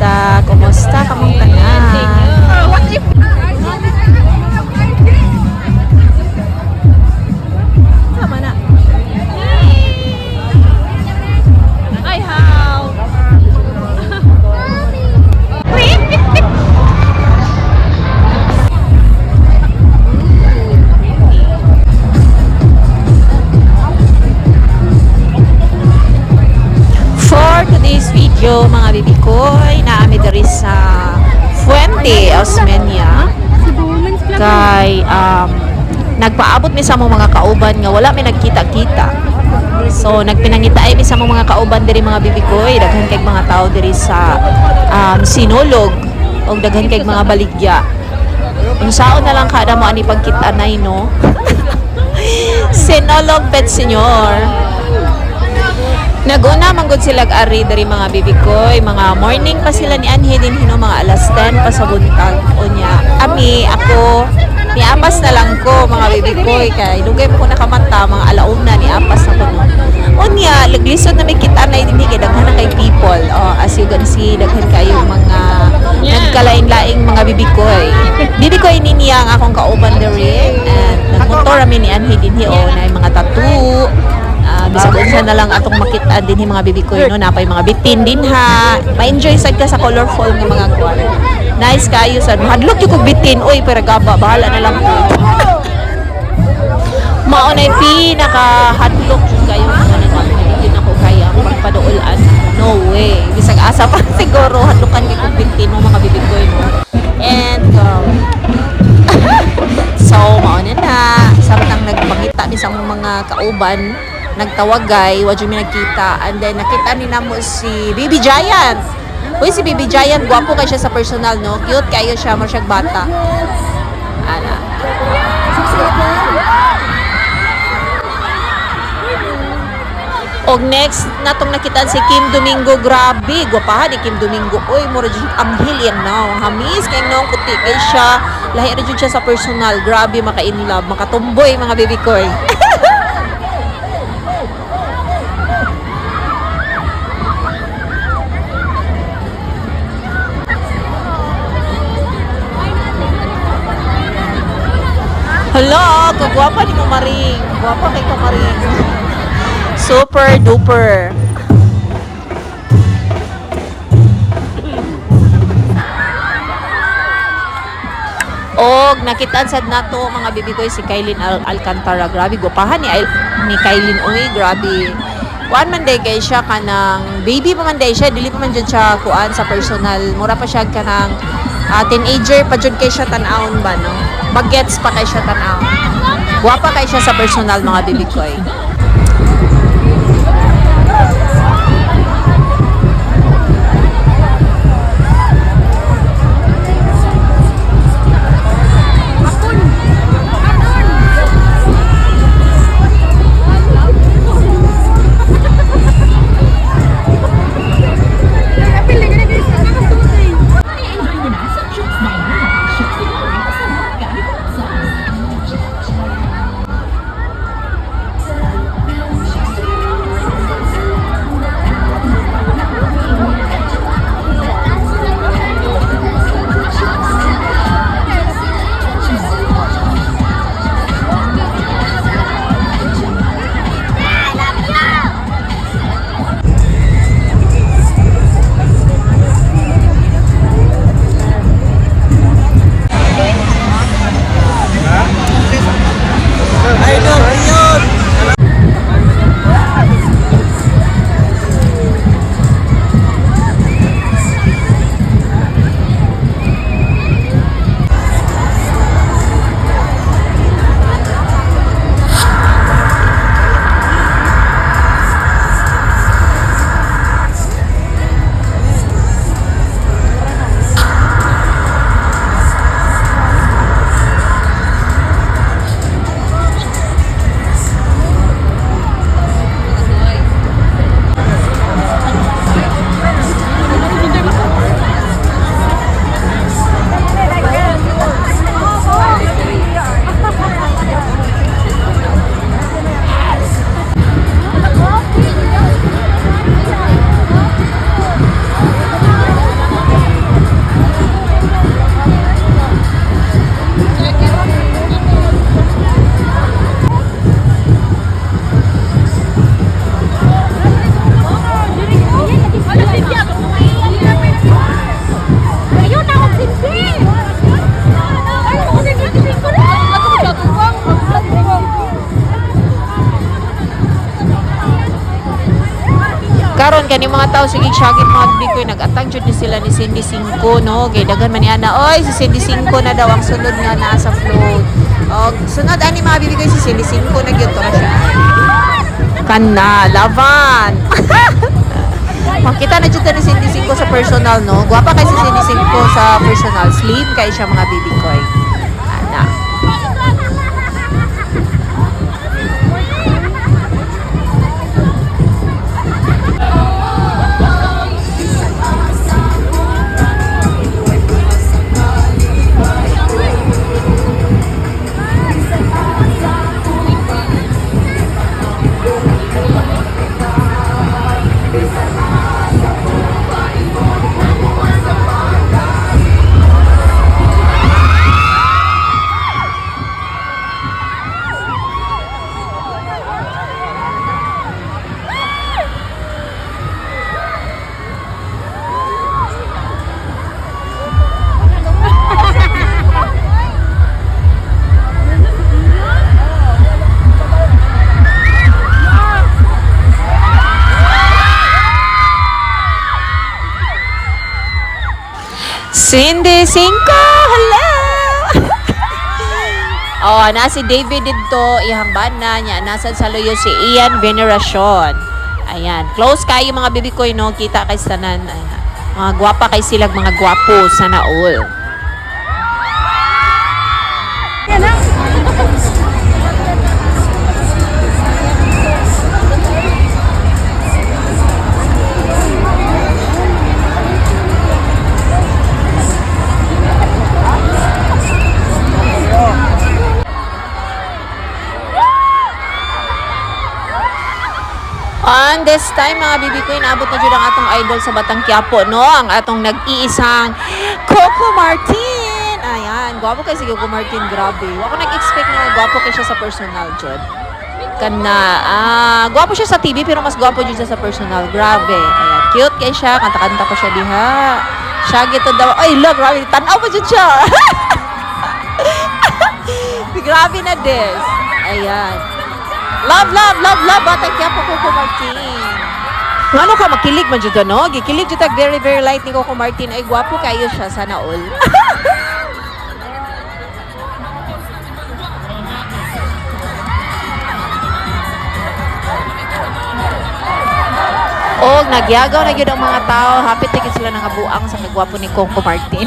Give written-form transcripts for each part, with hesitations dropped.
kamusta? Kumusta kamong tanan? Sama na. Ay, how? For today's video, mga bibi koy, naami diri sa Fuente, Osmeña. Kay nagpaabot mi sa mga kauban nga wala may nagkita-kita. So nagpinangitaay mi sa mga kauban diri mga bibi koy, daghan kay mga tao diri sa Sinulog o daghan kay mga baligya. Unsaon na lang kada mo ani pagkita-nay no. Sinulog Pet Senyor. Naguna manggod sila ari dari mga bibi koy, mga morning pa sila ni Anhe din hino mga alas 10 pa sa buntag unya. Ako niapas na lang ko mga bibi koy kay dugay mo ko nakamanta mga alauna niapas na ko no. Unya laglisod na may kita na din kay daghan na kay people. As you can see daghan kayo mga nagkalain-laing mga bibi koy. Bibi koy ni niya ang akong kauban diri and nagmotor mi ni Anhe din hio na mga tattoo. Bisag unsa na lang atong makita din mga bibi koy no, napay mga bitin din ha. Ma-enjoy sad ka sa colorful nga mga kuan. Nice kayo sad. Hadlok yung kog bitin. Oy, pero gaba bahala na lang ko. Mao nay pinaka-hadlok yung kayo nga din ako kaya magpadoolan. No way. Bisag asa pa siguro hadlokan kay kog bitin no mga bibi koy no. And so mao na samtang nagpangita ni sa mga kauban nagtawagay, wadyo mi nagkita, and then nakita ni namo si Baby Giant. Uy, si Baby Giant, gwapo kay siya sa personal, no? Cute kayo siya, masyag bata. Ana. Og next, natong nakitaan si Kim Domingo, grabe, gwapahan ni Kim Domingo. Uy, mura dyan, anghel yan now. Hamis, kaya nung puti kay siya. Lahi rin siya sa personal, grabe, maka-inlove, makatumboy, mga baby koy. Hala, kagwapa ni Kamaring. Gwapa kay Kamaring. Super duper. Og nakitaan sad nato mga bibi koy si Kailin Alcantara. Grabe gwapahan ni Kailin oy, grabe. Kuan man day kay siya kanang baby pa man day siya, dili pa man jud siya kuan sa personal. Mura pa siya kanang teenager pa jud kay siya tan-awon ba no. Bagets pa kay siya tanaw. Guwapa kay siya sa personal mga bibi koy. kani mga tao sige syagit mga bikoy nag-atang jud ni sila ni Cindy 5 no. Kay daghan man niya na oy si Cindy 5 na daw ang sunod nga naa sa float. Og sunod ani mga bibikoy si Cindy 5 na gyud to na siya. Kana laban. Makita na jud ni Cindy 5 sa personal no. Guwapa kay si Cindy 5 sa personal. Slim kay siya mga bibikoy. Ana. Cindy 5, hello! Oh, na si David dito, ihang bana niya, nasa saluyo si Ian Veneracion. Ayan, close kayo mga bibikoy no, kita kay sanan. Ayan. Mga gwapa kay silag mga gwapo sana all. On this time, mga bibi ko, inaabot na dyan ang atong idol sa Batang Quiapo, no? Ang atong nag-iisang Coco Martin. Ayan, gwapo kay si Coco Martin, grabe. Ako nag-expect na gwapo kay siya sa personal, Jod. Gwapo siya sa TV, pero mas gwapo dyan siya sa personal. Grabe. Ayan, cute kay siya. Kanta-kanta pa siya diha. Siya gito daw. Ay, look, grabe. Tanaw pa dyan siya. Grabe na this. Ayan. Love, love, love, love. Batang Quiapo, Coco Martin. Ano ka, makilig man dyan, no? Gikilig dyan tag very, very light ni Coco Martin. Ay, gwapo kayo siya. Sana all. O, nagyagaw na yun ang mga tao. Happy tigil sila ng abuang sa kagwapo ni Coco Martin.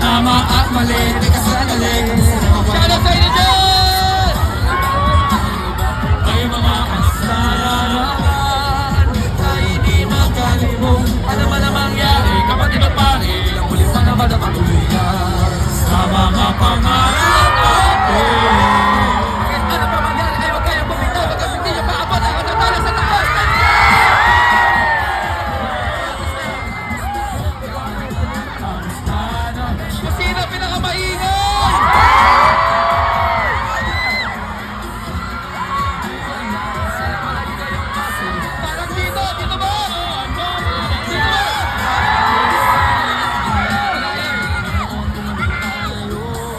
Tama at mali, di ka sa galing. Shout out sa inyo dyan! Ay mga kasalanan ay hindi magkalimong. Ano man ang mangyari, kapatid at pari, ang huli pa naman ang patuloyan sa mga pangarap natin. Ano pa mangyari, ay huwag kayong bumitaw, pagkat hindi niyo paabot ang katatala sa taas. Sino pinakamaingay? Parang dito ba? Dito ba?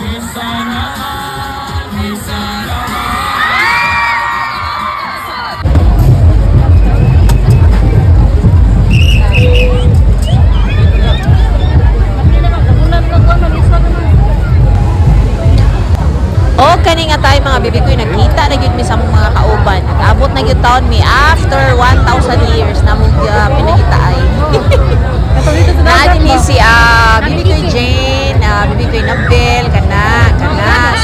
Minsan naman, minsan O kani nga tayo mga bibi ko'y nagkita na gyud mi sa mga kauban. Nag-abot na gyud taon mi after 1,000 years na mo pinakita ay. Naadi ni si bibi ko'y Jane, bibi ko'y Nabel kana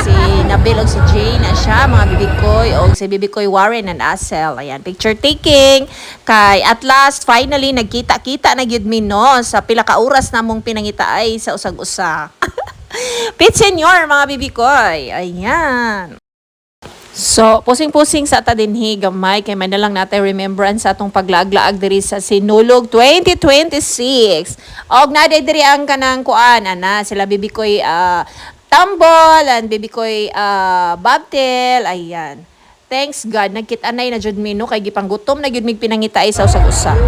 si Nabel og si Jane siya mga bibi ko'y og si bibi ko'y Warren and Asel. Ayan, picture taking kay at last finally nagkita-kita na gyud mi no sa pila ka oras namong pinangita ay sa usag-usa. Pit Senior, mga bibi koy. Ayan. So, pusing-pusing sa ata dinhi gamay kay man na lang natin remembrance sa atong paglaag-laag diri sa Sinulog 2026. Og na diri ang kanang kuan ana sila bibi koy Tambol and bibi koy Bobtail. Ayan. Thanks God nagkit-anay na jud mi no kay gipanggutom na jud mig pinangita ay sa usag-usa.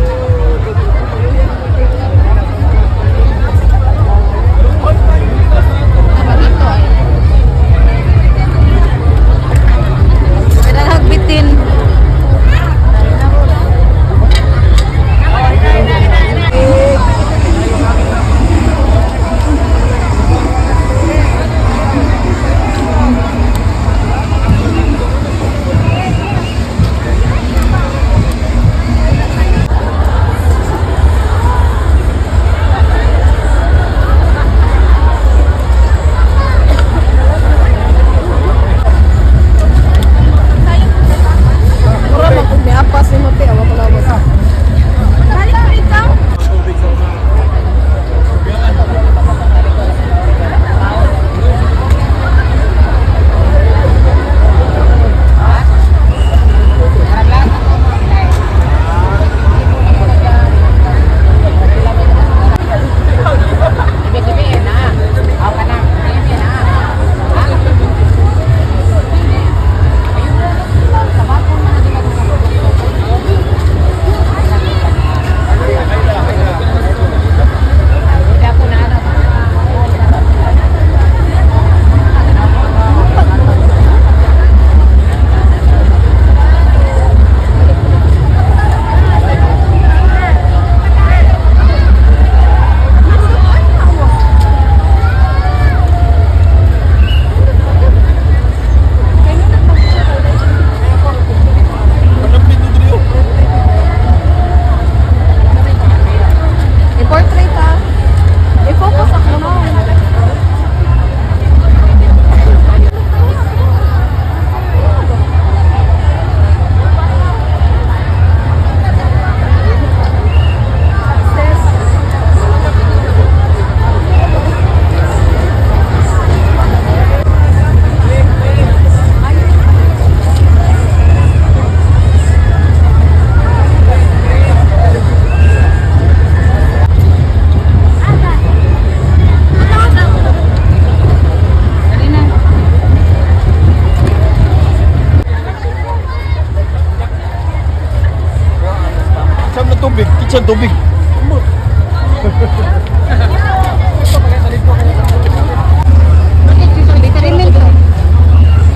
Diretso tubig.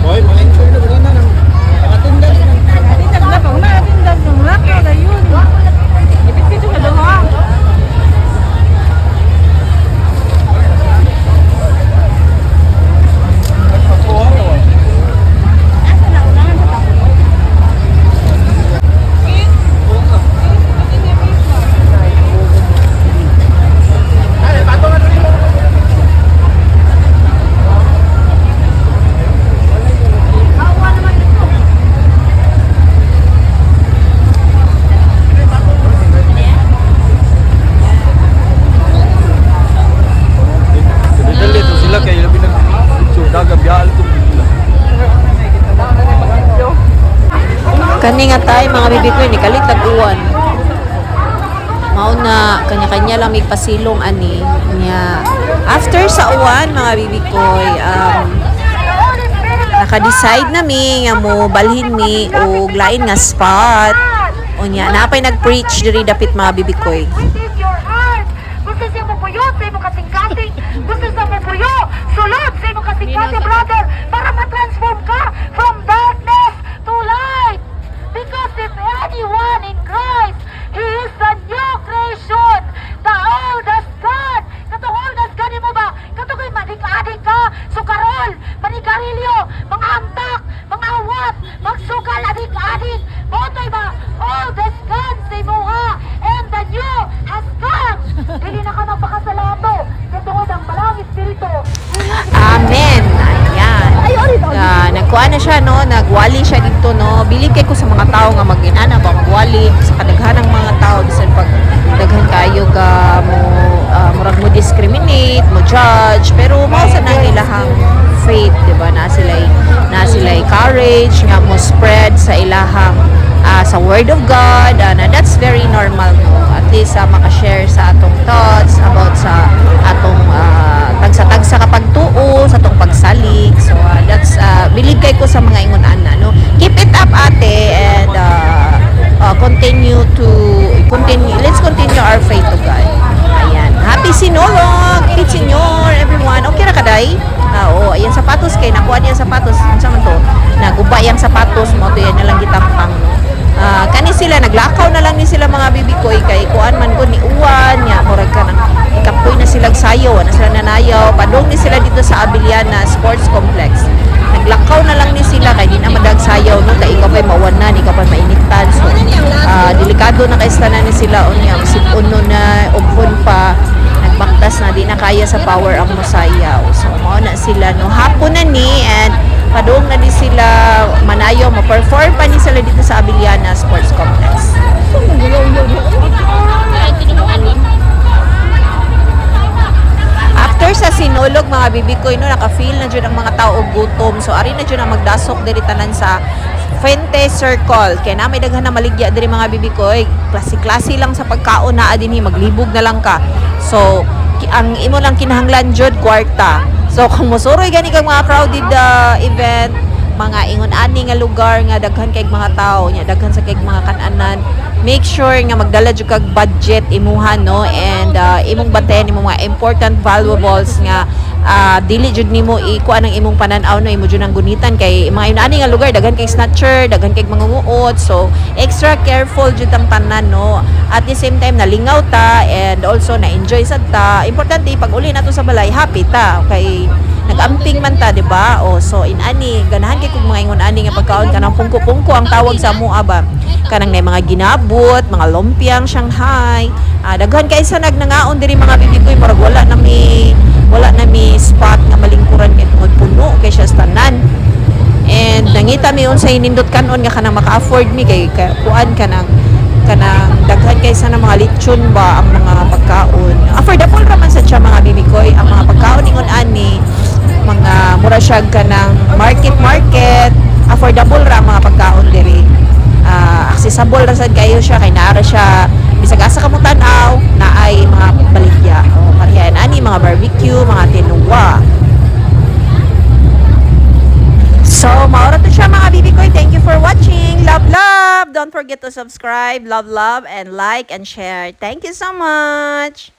Boy, mga enjoy na gana nang nakatindas na. Dali to sila kay labi nag sudaga biyal to bigla. Kani nga tayo mga bibikoy ni kalitag uwan. Mao na kanya-kanya lang may pasilong ani niya. After sa uwan mga bibikoy, naka-decide na mi nga mo balhin mi og lain nga spot. Unya napay nag-preach diri dapit mga bibikoy. Receive your heart. Gusto siya mapuyo sa imong kasing-kasing. Gusto siya mapuyo. Sulod sa imong kasing-kasing, brother. Para ma-transform ka from darkness to light. Because if anyone in Christ, he is a new creation. The old has gone. Katong old has gone mo ba? Katong madik-adik ka. Sukarol, manigarilyo, mga antak, mga awat, magsugal, adik-adik. Botoy ba? Old has gone sa imuha. And the new has come. Dili na ka magpakasalato. Katungod ang balang espiritu. Amen. Ayan. Nagkuha na siya, no? Nagwali siya dito, no? Bilib kay ko sa mga tao nga mag-inana ba magwali sa kadaghanang mga tao bisan pag daghan kayo ka mo murag mo discriminate, mo judge, pero mao sa nang ilahang faith, di ba? Na sila courage nga mo spread sa ilahang sa word of God, na that's very normal, no? At least maka-share sa atong thoughts about sa atong tagsa-tagsa kapag tuo sa atong pagsalig. So that's believe kay ko sa mga ingon ana, no? Keep it up ate, and let's continue our faith to God. Ayan. Happy Sinulog! Happy Senyor, everyone. Okay ra kaday? Oo, ayan sapatos kay nakuha niya sapatos. Unsa man to? Naguba yang sapatos mo to yan na lang gitampang, no? Kani sila naglakaw na lang ni sila mga bibikoy kay kuan man ko ni uwan nya murag ka nang ikapoy na sila sayo na sila nanayaw padung ni sila dito sa Abiliana Sports Complex. Naglakaw na lang ni sila kay di na madag sayaw, no? Kay ikaw pay mawanan, ikaw pay mainitan, so delikado na kay tanan ni sila unya sipon no na umpon pa nagbaktas na di na kaya sa power ang mosayaw. So mao na sila, no? Hapon na ni, and padung na di sila manayo, ma-perform pa ni sila dito sa Abiliana Sports Complex. After sa Sinulog mga bibikoy, no, naka-feel na dyan ang mga tao og gutom. So ari na dyan ang magdasok diri tanan sa Fuente Circle. Kaya na may daghan na maligya diri mga bibikoy. Klase-klase lang sa pagkaon na dinhi, maglibog na lang ka. So ang imo lang kinahanglan jud kwarta. So kung mosuroy gani kang mga crowded event, mga ingon ani nga lugar nga daghan kay mga tao, nya daghan sa kay mga kananan, make sure nga magdala jud kag budget imuha, no? And imong baten imong mga important valuables nga dili jud nimo ikuan ang imong pananaw, no? Imo jud ang gunitan kay mga inani nga lugar daghan kay snatcher, daghan kay mga nguot. So extra careful jud ang tanan, no? At the same time nalingaw ta, and also na enjoy sad ta. Importante pag uli nato sa balay happy ta, okay? Nag-amping man ta, di ba? O so inani ganahan kay kung mga ingon ani nga pagkaon kanang pungko-pungko ang tawag sa amoa ba. Kanang nay mga ginabot, mga lumpiang Shanghai. Daghan kay sa nagnangaon diri mga bibikoy, murag wala na mi spot nga malingkuran kay tungod puno kay siya tanan. And nangita mi unsay nindot kanon nga kanang maka-afford mi kay kuan kanang daghan kay sa mga lechon ba ang mga pagkaon. Affordable ra man sa siya mga bibikoy ang mga pagkaon ingon ani, mga mura siya kanang market, affordable ra mga pagkaon diri. Accessible ra sad kayo siya kay naara siya bisag asa ka mo tan-aw na ay mga baligya o pareha ani mga barbecue, mga tinuwa. So mao ra to siya mga bibikoy. Thank you for watching. love, love! Don't forget to subscribe, love, and like, and share. Thank you so much!